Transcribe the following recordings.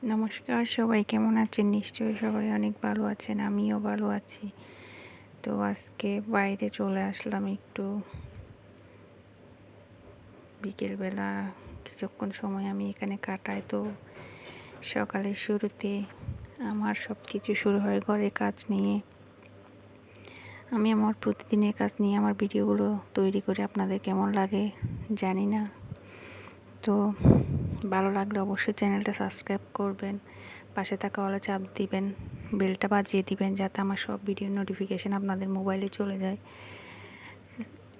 নমস্কার, সবাই কেমন আছেন? নিশ্চয়ই সবাই অনেক ভালো আছেন, আমিও ভালো আছি। তো আজকে বাইরে চলে আসলাম একটু বিকেলবেলা কিছুক্ষণ সময় আমি এখানে কাটাই। তো সকালের শুরুতে আমার সব কিছু শুরু হয় ঘরের কাজ নিয়ে। আমি আমার প্রতিদিনের কাজ নিয়ে আমার ভিডিওগুলো তৈরি করে আপনাদের কেমন লাগে জানি না। তো ভালো লাগলে অবশ্যই চ্যানেলটা সাবস্ক্রাইব করবেন, পাশে থাকা অলে চাপ দিবেন, বেলটা বাজিয়ে দিবেন যাতে আমার সব ভিডিওর নোটিফিকেশান আপনাদের মোবাইলে চলে যায়।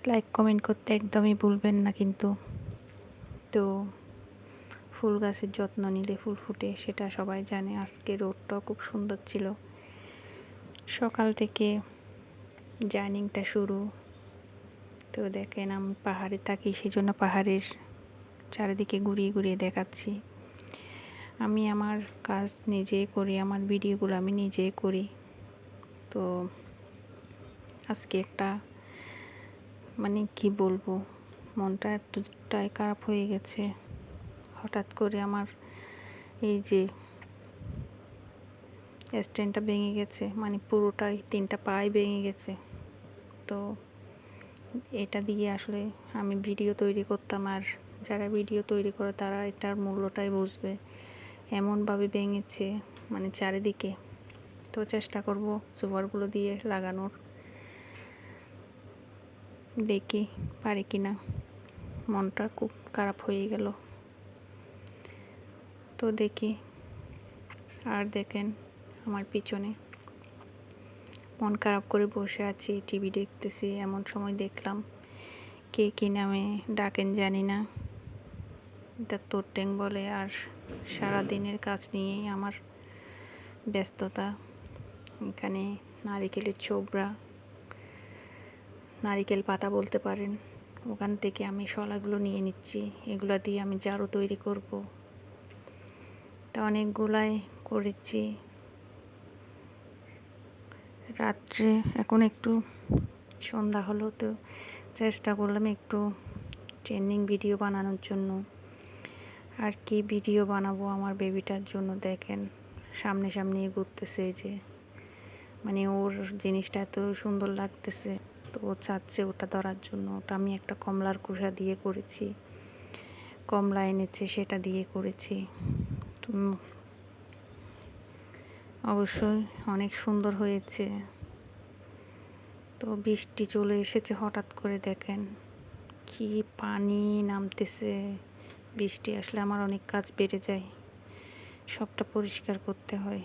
লাইক কমেন্ট করতে একদমই ভুলবেন না কিন্তু। তো ফুল গাছের যত্ন নিলে ফুল ফুটে, সেটা সবাই জানে। আজকে রোদটাও খুব সুন্দর ছিল, সকাল থেকে জার্নিংটা শুরু। তো দেখেন আমি পাহাড়ে থাকি, সেই জন্য পাহাড়ের চারিদিকে ঘুরিয়ে ঘুরিয়ে দেখাচ্ছি। আমি আমার কাজ নিজে করি, আমার ভিডিওগুলো আমি নিজে করি। তো আজকে একটা কি বলবো, মনটা এতটাই খারাপ হয়ে গেছে। হঠাৎ করে আমার এই যে স্ট্যান্ডটা ভেঙে গেছে, পুরোটাই 3টা পাই ভেঙে গেছে। তো এটা দিয়ে আসলে আমি ভিডিও তৈরি করতাম, আর যারা ভিডিও তৈরি করে তারা এটার মূল্যটাই বুঝবে। এমনভাবে ভেঙেছে চারিদিকে। তো চেষ্টা করব সুপারগুলো দিয়ে লাগানোর, দেখি পারি কিনা। মনটা খুব খারাপ হয়ে গেল। তো দেখি। আর দেখেন আমার পিছনে মন খারাপ করে বসে আছি, টিভি দেখতেছি। এমন সময় দেখলাম, কে কী নামে ডাকেন জানি না, এটা তোরটেং বলে। আর সারাদিনের কাজ নিয়েই আমার ব্যস্ততা। এখানে নারিকেলের ছোবড়া, নারিকেল পাতা বলতে পারেন, ওখান থেকে আমি শলাগুলো নিয়ে নিচ্ছি। এগুলো দিয়ে আমি ঝাড়ু তৈরি করব। তা অনেকগুলাই করেছি রাত্রে। এখন একটু সন্ধ্যা হলো, তো চেষ্টা করলাম একটু ট্রেন্ডিং ভিডিও বানানোর জন্য। আর কি ভিডিও বানাবো আমার বেবিটার জন্য। দেখেন সামনে সামনে ঘুরতেছে, যে ওর জিনিসটা এত সুন্দর লাগতেছে, তো ও চাচ্ছে ওটা ধরার জন্য। ওটা আমি একটা কমলার খোসা দিয়ে করেছি, কমলা এনেছে সেটা দিয়ে করেছি। তো অবশ্যই অনেক সুন্দর হয়েছে। তো বৃষ্টি চলে এসেছে হঠাৎ করে, দেখেন কি পানি নামতেছে। বৃষ্টি আসলে আমার অনেক কাজ বেড়ে যায়, সবটা পরিষ্কার করতে হয়।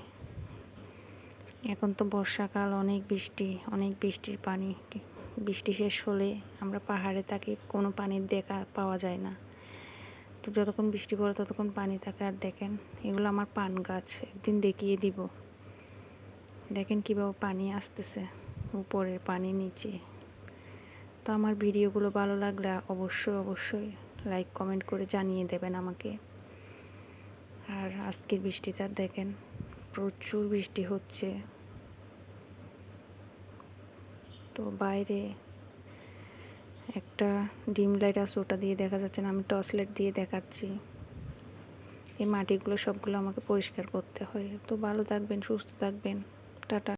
এখন তো বর্ষাকাল, অনেক বৃষ্টি, অনেক বৃষ্টির পানি। বৃষ্টি শেষ হলে আমরা পাহাড়ে থাকি, কোনো পানির দেখা পাওয়া যায় না। তো যতক্ষণ বৃষ্টি পড়ে ততক্ষণ পানি থাকে। আর দেখেন এগুলো আমার পান গাছ, একদিন দেখিয়ে দিব। দেখেন কীভাবে পানি আসতেছে, উপরের পানি নিচে। তো আমার ভিডিওগুলো ভালো লাগলে অবশ্যই লাইক কমেন্ট করে জানিয়ে দেবেন আমাকে। আর আজকের বৃষ্টিটা দেখেন, প্রচুর বৃষ্টি হচ্ছে। তো বাইরে একটা ডিম লাইট আছে, ওটা দিয়ে দেখা যাচ্ছে না, আমি টর্চ লাইট দিয়ে দেখাচ্ছি। এই মাটিগুলো সবগুলো আমাকে পরিষ্কার করতে হয়। তো ভালো থাকবেন, সুস্থ থাকবেন, টাটা।